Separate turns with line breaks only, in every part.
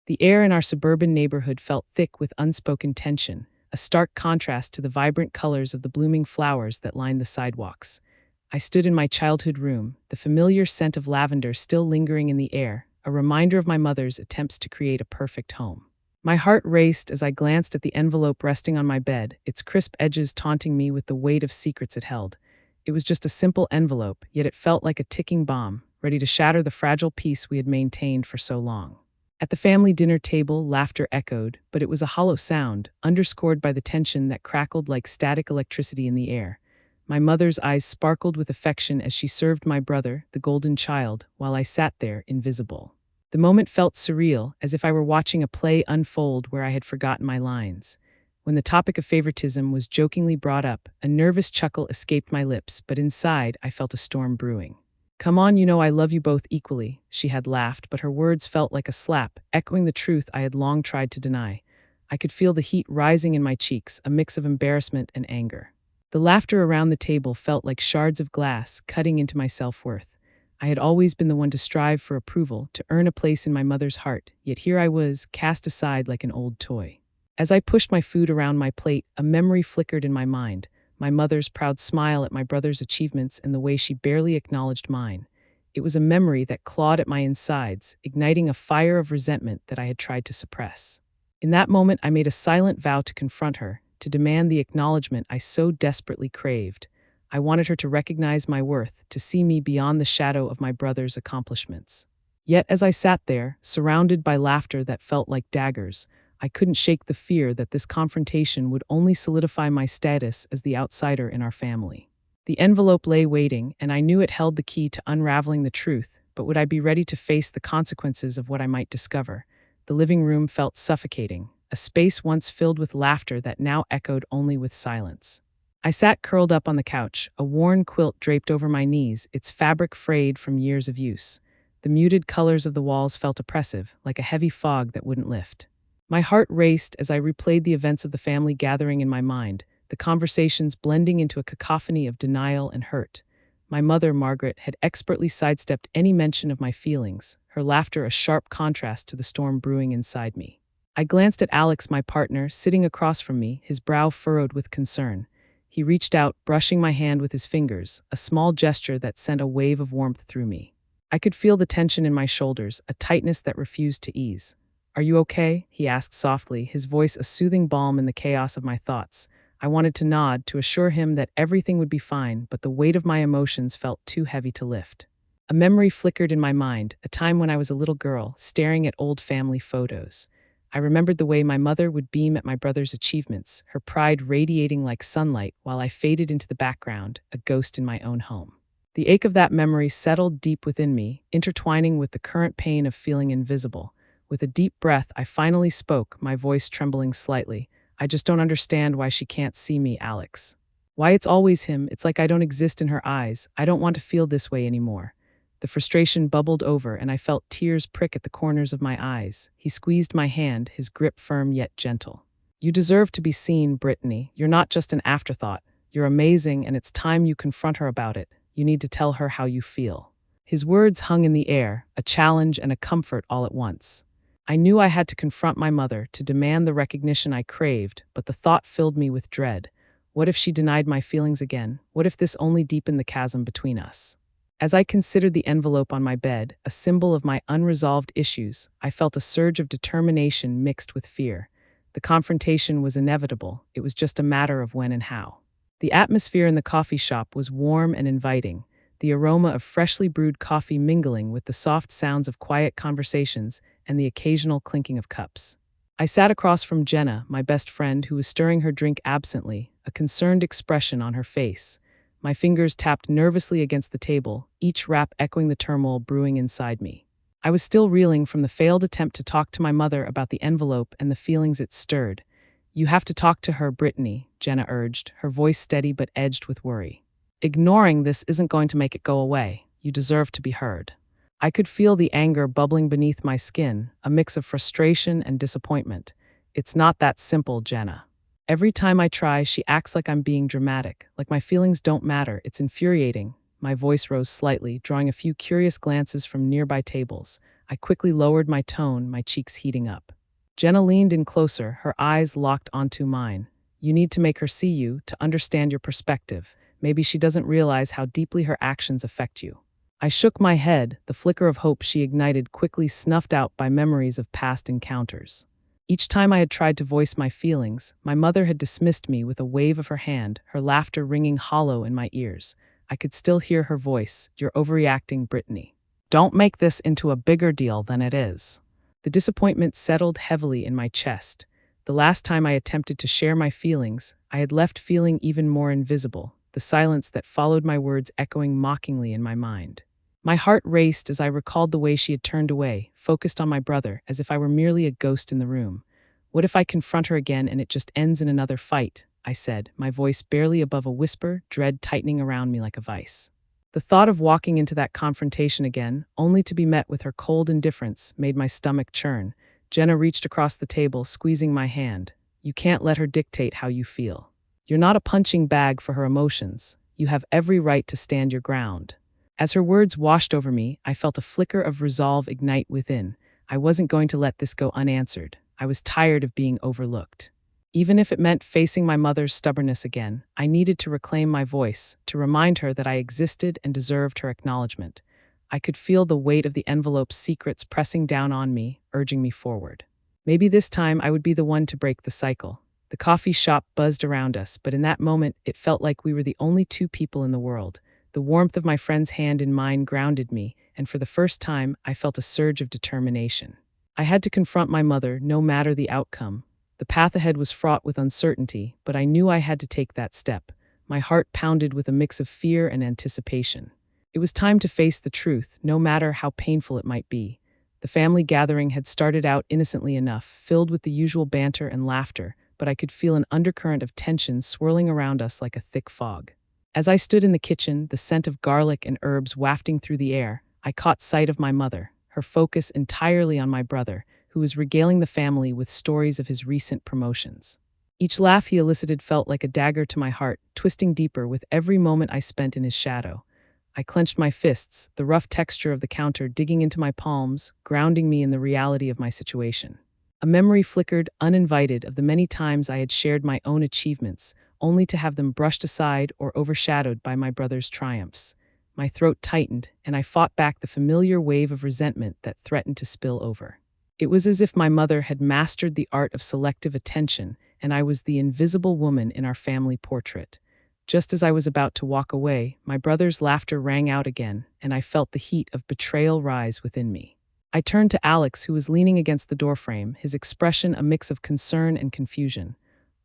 The air in our suburban neighborhood felt thick with unspoken tension, a stark contrast to the vibrant colors of the blooming flowers that lined the sidewalks. I stood in my childhood room, the familiar scent of lavender still lingering in the air, a reminder of my mother's attempts to create a perfect home. My heart raced as I glanced at the envelope resting on my bed, its crisp edges taunting me with the weight of secrets it held. It was just a simple envelope, yet it felt like a ticking bomb, ready to shatter the fragile peace we had maintained for so long. At the family dinner table, laughter echoed, but it was a hollow sound, underscored by the tension that crackled like static electricity in the air. My mother's eyes sparkled with affection as she served my brother, the golden child, while I sat there, invisible. The moment felt surreal, as if I were watching a play unfold where I had forgotten my lines. When the topic of favoritism was jokingly brought up, a nervous chuckle escaped my lips, but inside I felt a storm brewing. "Come on, you know I love you both equally," she had laughed, but her words felt like a slap, echoing the truth I had long tried to deny. I could feel the heat rising in my cheeks, a mix of embarrassment and anger. The laughter around the table felt like shards of glass cutting into my self-worth. I had always been the one to strive for approval, to earn a place in my mother's heart, yet here I was, cast aside like an old toy. As I pushed my food around my plate, a memory flickered in my mind. My mother's proud smile at my brother's achievements and the way she barely acknowledged mine. It was a memory that clawed at my insides, igniting a fire of resentment that I had tried to suppress. In that moment, I made a silent vow to confront her, to demand the acknowledgement I so desperately craved. I wanted her to recognize my worth, to see me beyond the shadow of my brother's accomplishments. Yet as I sat there, surrounded by laughter that felt like daggers, I couldn't shake the fear that this confrontation would only solidify my status as the outsider in our family. The envelope lay waiting, and I knew it held the key to unraveling the truth, but would I be ready to face the consequences of what I might discover? The living room felt suffocating, a space once filled with laughter that now echoed only with silence. I sat curled up on the couch, a worn quilt draped over my knees, its fabric frayed from years of use. The muted colors of the walls felt oppressive, like a heavy fog that wouldn't lift. My heart raced as I replayed the events of the family gathering in my mind, the conversations blending into a cacophony of denial and hurt. My mother, Margaret, had expertly sidestepped any mention of my feelings, her laughter a sharp contrast to the storm brewing inside me. I glanced at Alex, my partner, sitting across from me, his brow furrowed with concern. He reached out, brushing my hand with his fingers, a small gesture that sent a wave of warmth through me. I could feel the tension in my shoulders, a tightness that refused to ease. "Are you okay?" he asked softly, his voice a soothing balm in the chaos of my thoughts. I wanted to nod, to assure him that everything would be fine, but the weight of my emotions felt too heavy to lift. A memory flickered in my mind, a time when I was a little girl, staring at old family photos. I remembered the way my mother would beam at my brother's achievements, her pride radiating like sunlight while I faded into the background, a ghost in my own home. The ache of that memory settled deep within me, intertwining with the current pain of feeling invisible. With a deep breath, I finally spoke, my voice trembling slightly. "I just don't understand why she can't see me, Alex. Why it's always him, it's like I don't exist in her eyes. I don't want to feel this way anymore." The frustration bubbled over, and I felt tears prick at the corners of my eyes. He squeezed my hand, his grip firm yet gentle. "You deserve to be seen, Brittany. You're not just an afterthought. You're amazing, and it's time you confront her about it. You need to tell her how you feel." His words hung in the air, a challenge and a comfort all at once. I knew I had to confront my mother, to demand the recognition I craved, but the thought filled me with dread. What if she denied my feelings again? What if this only deepened the chasm between us? As I considered the envelope on my bed, a symbol of my unresolved issues, I felt a surge of determination mixed with fear. The confrontation was inevitable. It was just a matter of when and how. The atmosphere in the coffee shop was warm and inviting, the aroma of freshly brewed coffee mingling with the soft sounds of quiet conversations and the occasional clinking of cups. I sat across from Jenna, my best friend, who was stirring her drink absently, a concerned expression on her face. My fingers tapped nervously against the table, each rap echoing the turmoil brewing inside me. I was still reeling from the failed attempt to talk to my mother about the envelope and the feelings it stirred. "You have to talk to her, Brittany," Jenna urged, her voice steady but edged with worry. "Ignoring this isn't going to make it go away. You deserve to be heard." I could feel the anger bubbling beneath my skin, a mix of frustration and disappointment. "It's not that simple, Jenna. Every time I try, she acts like I'm being dramatic, like my feelings don't matter. It's infuriating." My voice rose slightly, drawing a few curious glances from nearby tables. I quickly lowered my tone, my cheeks heating up. Jenna leaned in closer, her eyes locked onto mine. You need to make her see you, to understand your perspective. Maybe she doesn't realize how deeply her actions affect you. I shook my head, the flicker of hope she ignited quickly snuffed out by memories of past encounters. Each time I had tried to voice my feelings, my mother had dismissed me with a wave of her hand, her laughter ringing hollow in my ears. I could still hear her voice, "You're overreacting, Brittany. Don't make this into a bigger deal than it is." The disappointment settled heavily in my chest. The last time I attempted to share my feelings, I had left feeling even more invisible, the silence that followed my words echoing mockingly in my mind. My heart raced as I recalled the way she had turned away, focused on my brother, as if I were merely a ghost in the room. What if I confront her again and it just ends in another fight? I said, my voice barely above a whisper, dread tightening around me like a vice. The thought of walking into that confrontation again, only to be met with her cold indifference, made my stomach churn. Jenna reached across the table, squeezing my hand. You can't let her dictate how you feel. You're not a punching bag for her emotions. You have every right to stand your ground. As her words washed over me, I felt a flicker of resolve ignite within. I wasn't going to let this go unanswered. I was tired of being overlooked. Even if it meant facing my mother's stubbornness again, I needed to reclaim my voice, to remind her that I existed and deserved her acknowledgement. I could feel the weight of the envelope's secrets pressing down on me, urging me forward. Maybe this time I would be the one to break the cycle. The coffee shop buzzed around us, but in that moment it felt like we were the only two people in the world. The warmth of my friend's hand in mine grounded me, and for the first time I felt a surge of determination. I had to confront my mother, no matter the outcome. The path ahead was fraught with uncertainty, but I knew I had to take that step. My heart pounded with a mix of fear and anticipation. It was time to face the truth, no matter how painful it might be. The family gathering had started out innocently enough, filled with the usual banter and laughter, but I could feel an undercurrent of tension swirling around us like a thick fog. As I stood in the kitchen, the scent of garlic and herbs wafting through the air, I caught sight of my mother, her focus entirely on my brother, who was regaling the family with stories of his recent promotions. Each laugh he elicited felt like a dagger to my heart, twisting deeper with every moment I spent in his shadow. I clenched my fists, the rough texture of the counter digging into my palms, grounding me in the reality of my situation. A memory flickered, uninvited, of the many times I had shared my own achievements, only to have them brushed aside or overshadowed by my brother's triumphs. My throat tightened, and I fought back the familiar wave of resentment that threatened to spill over. It was as if my mother had mastered the art of selective attention, and I was the invisible woman in our family portrait. Just as I was about to walk away, my brother's laughter rang out again, and I felt the heat of betrayal rise within me. I turned to Alex, who was leaning against the doorframe, his expression a mix of concern and confusion.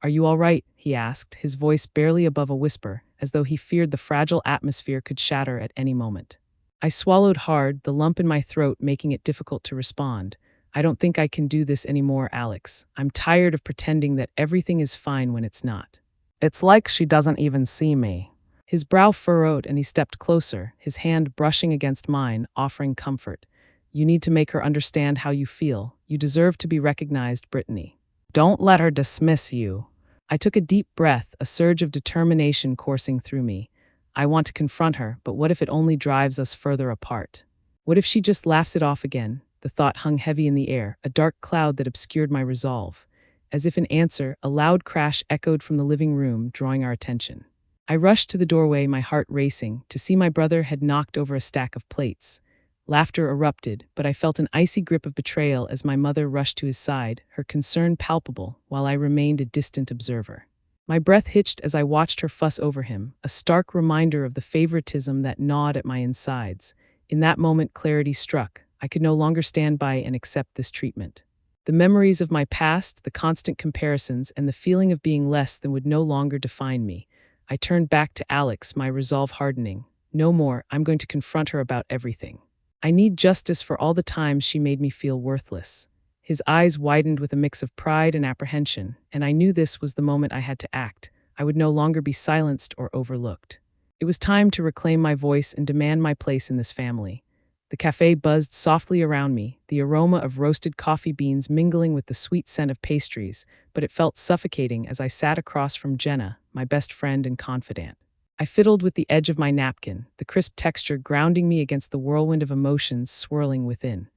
"Are you all right?" he asked, his voice barely above a whisper, as though he feared the fragile atmosphere could shatter at any moment. I swallowed hard, the lump in my throat making it difficult to respond. "I don't think I can do this anymore, Alex. I'm tired of pretending that everything is fine when it's not." "It's like she doesn't even see me." His brow furrowed and he stepped closer, his hand brushing against mine, offering comfort. "You need to make her understand how you feel. You deserve to be recognized, Brittany. Don't let her dismiss you." I took a deep breath, a surge of determination coursing through me. I want to confront her, but what if it only drives us further apart? What if she just laughs it off again? The thought hung heavy in the air, a dark cloud that obscured my resolve. As if in answer, a loud crash echoed from the living room, drawing our attention. I rushed to the doorway, my heart racing, to see my brother had knocked over a stack of plates. Laughter erupted, but I felt an icy grip of betrayal as my mother rushed to his side, her concern palpable, while I remained a distant observer. My breath hitched as I watched her fuss over him, a stark reminder of the favoritism that gnawed at my insides. In that moment, clarity struck. I could no longer stand by and accept this treatment. The memories of my past, the constant comparisons, and the feeling of being less than would no longer define me. I turned back to Alex, my resolve hardening. No more, I'm going to confront her about everything. I need justice for all the times she made me feel worthless. His eyes widened with a mix of pride and apprehension, and I knew this was the moment I had to act. I would no longer be silenced or overlooked. It was time to reclaim my voice and demand my place in this family. The cafe buzzed softly around me, the aroma of roasted coffee beans mingling with the sweet scent of pastries, but it felt suffocating as I sat across from Jenna, my best friend and confidant. I fiddled with the edge of my napkin, the crisp texture grounding me against the whirlwind of emotions swirling within.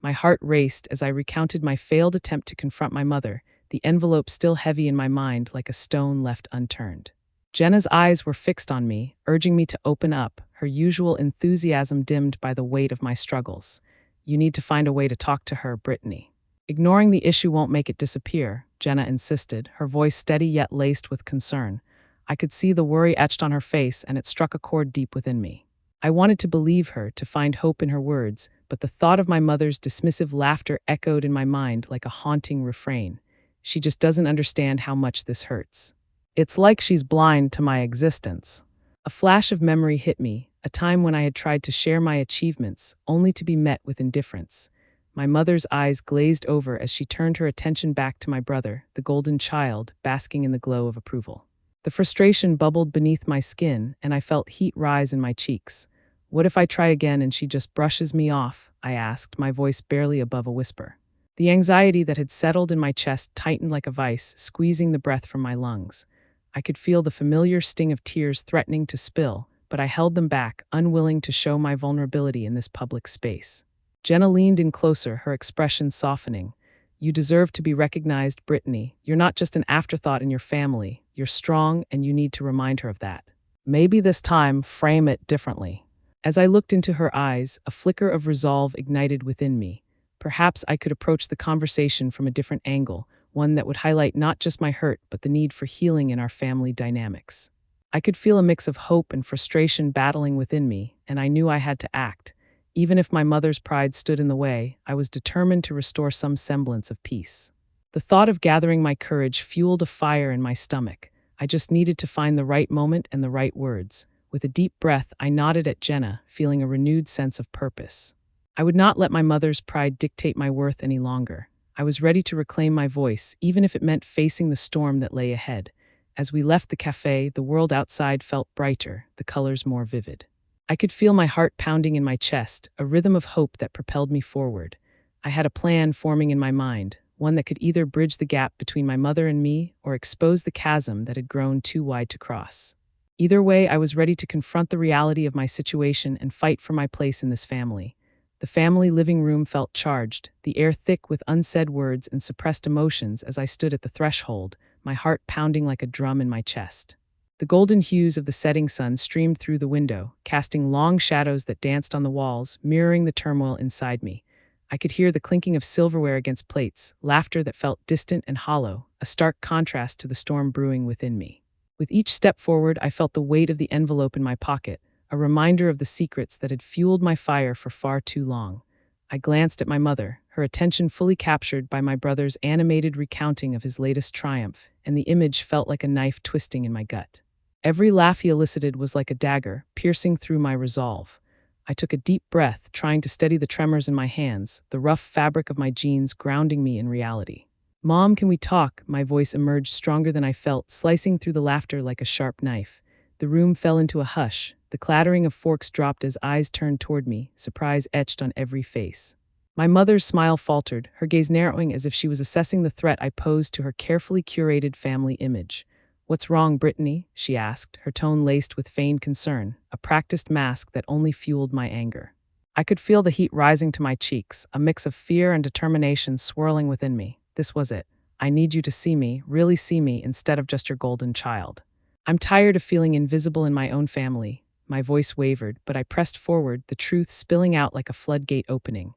My heart raced as I recounted my failed attempt to confront my mother, the envelope still heavy in my mind like a stone left unturned. Jenna's eyes were fixed on me, urging me to open up, her usual enthusiasm dimmed by the weight of my struggles. You need to find a way to talk to her, Brittany. Ignoring the issue won't make it disappear, Jenna insisted, her voice steady yet laced with concern. I could see the worry etched on her face, and it struck a chord deep within me. I wanted to believe her, to find hope in her words, but the thought of my mother's dismissive laughter echoed in my mind like a haunting refrain. She just doesn't understand how much this hurts. It's like she's blind to my existence. A flash of memory hit me, a time when I had tried to share my achievements, only to be met with indifference. My mother's eyes glazed over as she turned her attention back to my brother, the golden child, basking in the glow of approval. The frustration bubbled beneath my skin, and I felt heat rise in my cheeks. What if I try again and she just brushes me off? I asked, my voice barely above a whisper. The anxiety that had settled in my chest tightened like a vice, squeezing the breath from my lungs. I could feel the familiar sting of tears threatening to spill, but I held them back, unwilling to show my vulnerability in this public space. Jenna leaned in closer, her expression softening. You deserve to be recognized, Brittany. You're not just an afterthought in your family. You're strong, and you need to remind her of that. Maybe this time, frame it differently. As I looked into her eyes, a flicker of resolve ignited within me. Perhaps I could approach the conversation from a different angle, one that would highlight not just my hurt, but the need for healing in our family dynamics. I could feel a mix of hope and frustration battling within me, and I knew I had to act. Even if my mother's pride stood in the way, I was determined to restore some semblance of peace. The thought of gathering my courage fueled a fire in my stomach. I just needed to find the right moment and the right words. With a deep breath, I nodded at Jenna, feeling a renewed sense of purpose. I would not let my mother's pride dictate my worth any longer. I was ready to reclaim my voice, even if it meant facing the storm that lay ahead. As we left the cafe, the world outside felt brighter, the colors more vivid. I could feel my heart pounding in my chest, a rhythm of hope that propelled me forward. I had a plan forming in my mind, one that could either bridge the gap between my mother and me or expose the chasm that had grown too wide to cross. Either way, I was ready to confront the reality of my situation and fight for my place in this family. The family living room felt charged, the air thick with unsaid words and suppressed emotions as I stood at the threshold, my heart pounding like a drum in my chest. The golden hues of the setting sun streamed through the window, casting long shadows that danced on the walls, mirroring the turmoil inside me. I could hear the clinking of silverware against plates, laughter that felt distant and hollow, a stark contrast to the storm brewing within me. With each step forward, I felt the weight of the envelope in my pocket, a reminder of the secrets that had fueled my fire for far too long. I glanced at my mother, her attention fully captured by my brother's animated recounting of his latest triumph, and the image felt like a knife twisting in my gut. Every laugh he elicited was like a dagger, piercing through my resolve. I took a deep breath, trying to steady the tremors in my hands, the rough fabric of my jeans grounding me in reality. "Mom, can we talk?" My voice emerged stronger than I felt, slicing through the laughter like a sharp knife. The room fell into a hush. The clattering of forks dropped as eyes turned toward me, surprise etched on every face. My mother's smile faltered, her gaze narrowing as if she was assessing the threat I posed to her carefully curated family image. "What's wrong, Brittany?" she asked, her tone laced with feigned concern, a practiced mask that only fueled my anger. I could feel the heat rising to my cheeks, a mix of fear and determination swirling within me. This was it. I need you to see me, really see me, instead of just your golden child. I'm tired of feeling invisible in my own family. My voice wavered, but I pressed forward, the truth spilling out like a floodgate opening.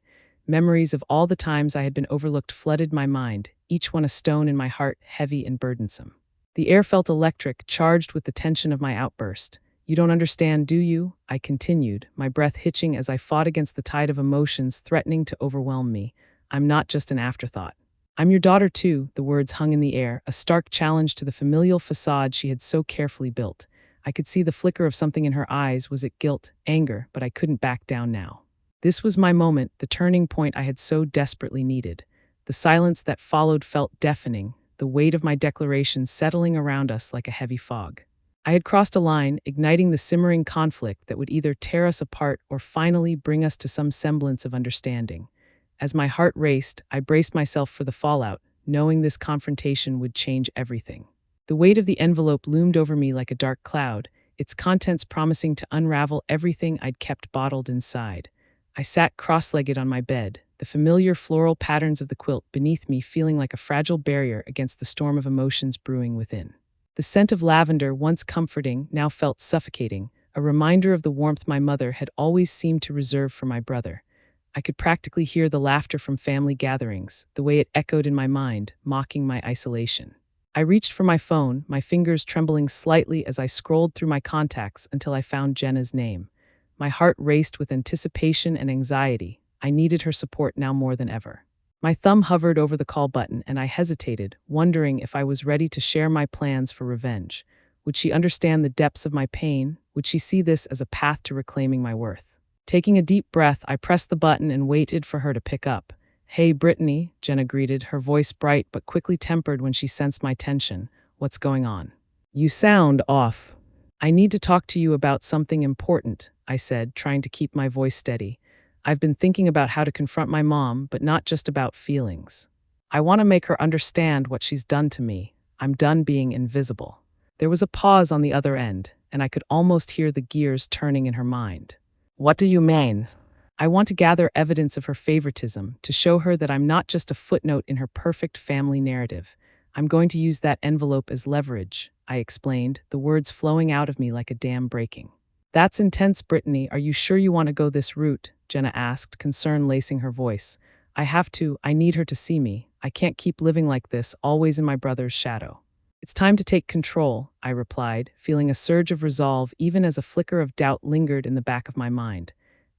Memories of all the times I had been overlooked flooded my mind, each one a stone in my heart, heavy and burdensome. The air felt electric, charged with the tension of my outburst. "You don't understand, do you?" I continued, my breath hitching as I fought against the tide of emotions threatening to overwhelm me. "I'm not just an afterthought. I'm your daughter too," the words hung in the air, a stark challenge to the familial facade she had so carefully built. I could see the flicker of something in her eyes. Was it guilt, anger? But I couldn't back down now. This was my moment, the turning point I had so desperately needed. The silence that followed felt deafening, the weight of my declaration settling around us like a heavy fog. I had crossed a line, igniting the simmering conflict that would either tear us apart or finally bring us to some semblance of understanding. As my heart raced, I braced myself for the fallout, knowing this confrontation would change everything. The weight of the envelope loomed over me like a dark cloud, its contents promising to unravel everything I'd kept bottled inside. I sat cross-legged on my bed, the familiar floral patterns of the quilt beneath me feeling like a fragile barrier against the storm of emotions brewing within. The scent of lavender, once comforting, now felt suffocating, a reminder of the warmth my mother had always seemed to reserve for my brother. I could practically hear the laughter from family gatherings, the way it echoed in my mind, mocking my isolation. I reached for my phone, my fingers trembling slightly as I scrolled through my contacts until I found Jenna's name. My heart raced with anticipation and anxiety. I needed her support now more than ever. My thumb hovered over the call button and I hesitated, wondering if I was ready to share my plans for revenge. Would she understand the depths of my pain? Would she see this as a path to reclaiming my worth? Taking a deep breath, I pressed the button and waited for her to pick up. "Hey, Brittany," Jenna greeted, her voice bright but quickly tempered when she sensed my tension. "What's going on?" "You sound off." "I need to talk to you about something important," I said, trying to keep my voice steady. "I've been thinking about how to confront my mom, but not just about feelings. I want to make her understand what she's done to me. I'm done being invisible." There was a pause on the other end, and I could almost hear the gears turning in her mind. "What do you mean?" "I want to gather evidence of her favoritism, to show her that I'm not just a footnote in her perfect family narrative. I'm going to use that envelope as leverage," I explained, the words flowing out of me like a dam breaking. "That's intense, Brittany. Are you sure you want to go this route?" Jenna asked, concern lacing her voice. I need her to see me. I can't keep living like this, always in my brother's shadow." "It's time to take control," I replied, feeling a surge of resolve even as a flicker of doubt lingered in the back of my mind.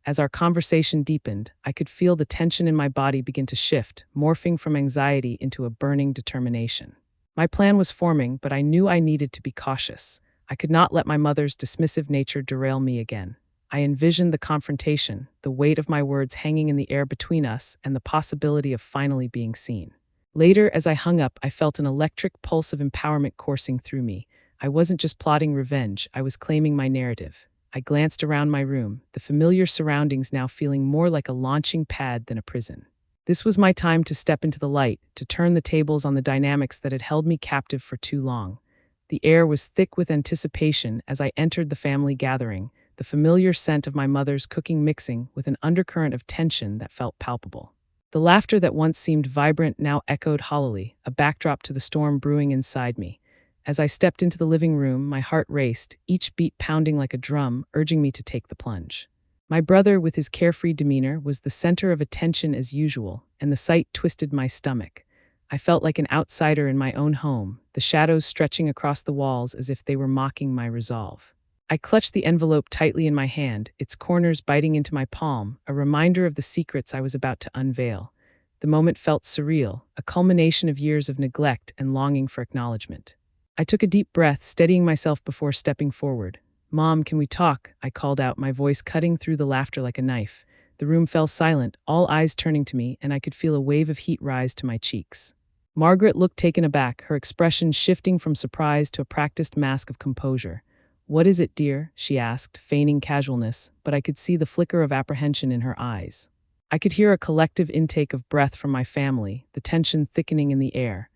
As our conversation deepened, I could feel the tension in my body begin to shift, morphing from anxiety into a burning determination. My plan was forming, but I knew I needed to be cautious. I could not let my mother's dismissive nature derail me again. I envisioned the confrontation, the weight of my words hanging in the air between us, and the possibility of finally being seen. Later, as I hung up, I felt an electric pulse of empowerment coursing through me. I wasn't just plotting revenge, I was claiming my narrative. I glanced around my room, the familiar surroundings now feeling more like a launching pad than a prison. This was my time to step into the light, to turn the tables on the dynamics that had held me captive for too long. The air was thick with anticipation as I entered the family gathering, the familiar scent of my mother's cooking mixing with an undercurrent of tension that felt palpable. The laughter that once seemed vibrant now echoed hollowly, a backdrop to the storm brewing inside me. As I stepped into the living room, my heart raced, each beat pounding like a drum, urging me to take the plunge. My brother, with his carefree demeanor, was the center of attention as usual, and the sight twisted my stomach. I felt like an outsider in my own home, the shadows stretching across the walls as if they were mocking my resolve. I clutched the envelope tightly in my hand, its corners biting into my palm, a reminder of the secrets I was about to unveil. The moment felt surreal, a culmination of years of neglect and longing for acknowledgement. I took a deep breath, steadying myself before stepping forward. "Mom, can we talk?" I called out, my voice cutting through the laughter like a knife. The room fell silent, all eyes turning to me, and I could feel a wave of heat rise to my cheeks. Margaret looked taken aback, her expression shifting from surprise to a practiced mask of composure. "What is it, dear?" she asked, feigning casualness, but I could see the flicker of apprehension in her eyes. I could hear a collective intake of breath from my family, the tension thickening in the air.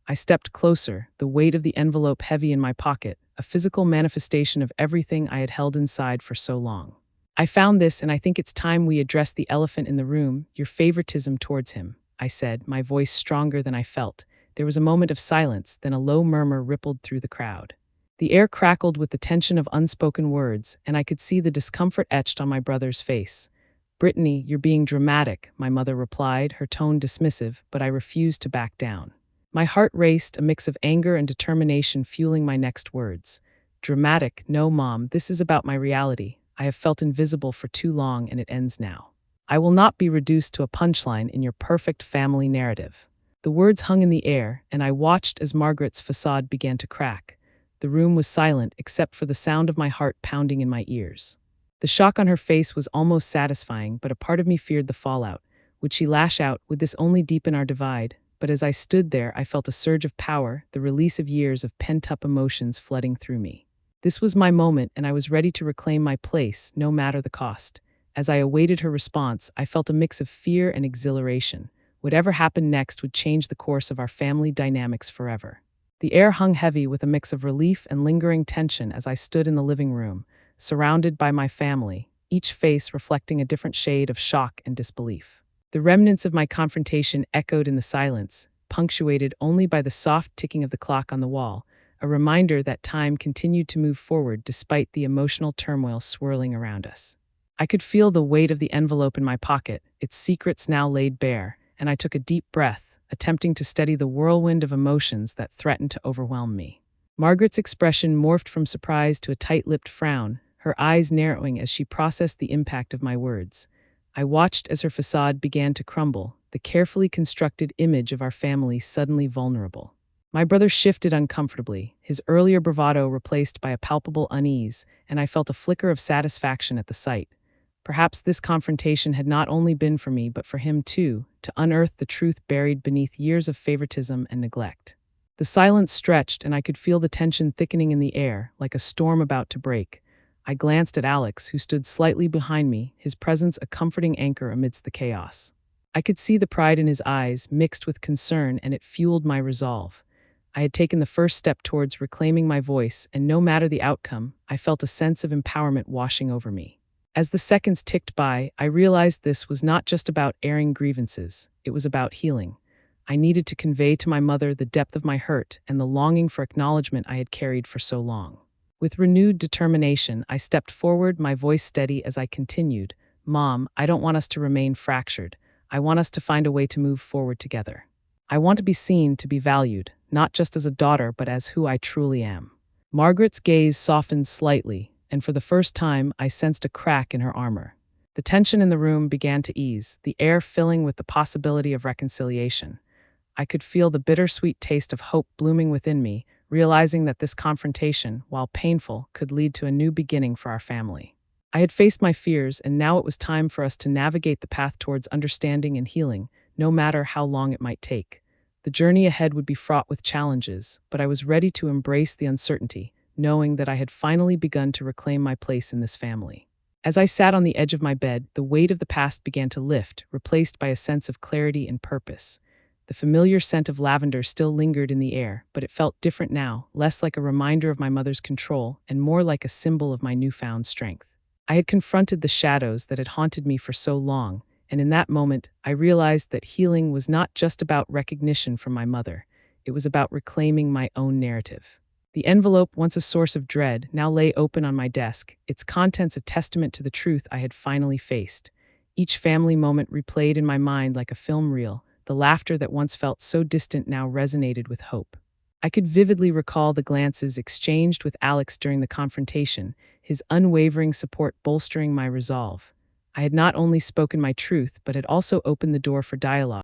I stepped closer, the weight of the envelope heavy in my pocket, a physical manifestation of everything I had held inside for so long. "I found this, and I think it's time we address the elephant in the room, your favoritism towards him," I said, my voice stronger than I felt. There was a moment of silence, then a low murmur rippled through the crowd. The air crackled with the tension of unspoken words, and I could see the discomfort etched on my brother's face. "Brittany, you're being dramatic," my mother replied, her tone dismissive, but I refused to back down. My heart raced, a mix of anger and determination fueling my next words. "Dramatic? No, Mom, this is about my reality. I have felt invisible for too long, and it ends now. I will not be reduced to a punchline in your perfect family narrative." The words hung in the air, and I watched as Margaret's facade began to crack. The room was silent except for the sound of my heart pounding in my ears. The shock on her face was almost satisfying, but a part of me feared the fallout. Would she lash out? Would this only deepen our divide? But as I stood there, I felt a surge of power, the release of years of pent-up emotions flooding through me. This was my moment, and I was ready to reclaim my place, no matter the cost. As I awaited her response, I felt a mix of fear and exhilaration. Whatever happened next would change the course of our family dynamics forever. The air hung heavy with a mix of relief and lingering tension as I stood in the living room, surrounded by my family, each face reflecting a different shade of shock and disbelief. The remnants of my confrontation echoed in the silence, punctuated only by the soft ticking of the clock on the wall, a reminder that time continued to move forward despite the emotional turmoil swirling around us. I could feel the weight of the envelope in my pocket, its secrets now laid bare, and I took a deep breath, attempting to steady the whirlwind of emotions that threatened to overwhelm me. Margaret's expression morphed from surprise to a tight-lipped frown, her eyes narrowing as she processed the impact of my words. I watched as her facade began to crumble, the carefully constructed image of our family suddenly vulnerable. My brother shifted uncomfortably, his earlier bravado replaced by a palpable unease, and I felt a flicker of satisfaction at the sight. Perhaps this confrontation had not only been for me but for him too, to unearth the truth buried beneath years of favoritism and neglect. The silence stretched, and I could feel the tension thickening in the air, like a storm about to break. I glanced at Alex, who stood slightly behind me, his presence a comforting anchor amidst the chaos. I could see the pride in his eyes, mixed with concern, and it fueled my resolve. I had taken the first step towards reclaiming my voice, and no matter the outcome, I felt a sense of empowerment washing over me. As the seconds ticked by, I realized this was not just about airing grievances, it was about healing. I needed to convey to my mother the depth of my hurt and the longing for acknowledgement I had carried for so long. With renewed determination, I stepped forward, my voice steady as I continued, "Mom, I don't want us to remain fractured. I want us to find a way to move forward together. I want to be seen, to be valued, not just as a daughter, but as who I truly am." Margaret's gaze softened slightly, and for the first time, I sensed a crack in her armor. The tension in the room began to ease, the air filling with the possibility of reconciliation. I could feel the bittersweet taste of hope blooming within me, realizing that this confrontation, while painful, could lead to a new beginning for our family. I had faced my fears, and now it was time for us to navigate the path towards understanding and healing, no matter how long it might take. The journey ahead would be fraught with challenges, but I was ready to embrace the uncertainty, knowing that I had finally begun to reclaim my place in this family. As I sat on the edge of my bed, the weight of the past began to lift, replaced by a sense of clarity and purpose. The familiar scent of lavender still lingered in the air, but it felt different now, less like a reminder of my mother's control and more like a symbol of my newfound strength. I had confronted the shadows that had haunted me for so long, and in that moment, I realized that healing was not just about recognition from my mother. It was about reclaiming my own narrative. The envelope, once a source of dread, now lay open on my desk, its contents a testament to the truth I had finally faced. Each family moment replayed in my mind like a film reel. The laughter that once felt so distant now resonated with hope. I could vividly recall the glances exchanged with Alex during the confrontation, his unwavering support bolstering my resolve. I had not only spoken my truth, but had also opened the door for dialogue.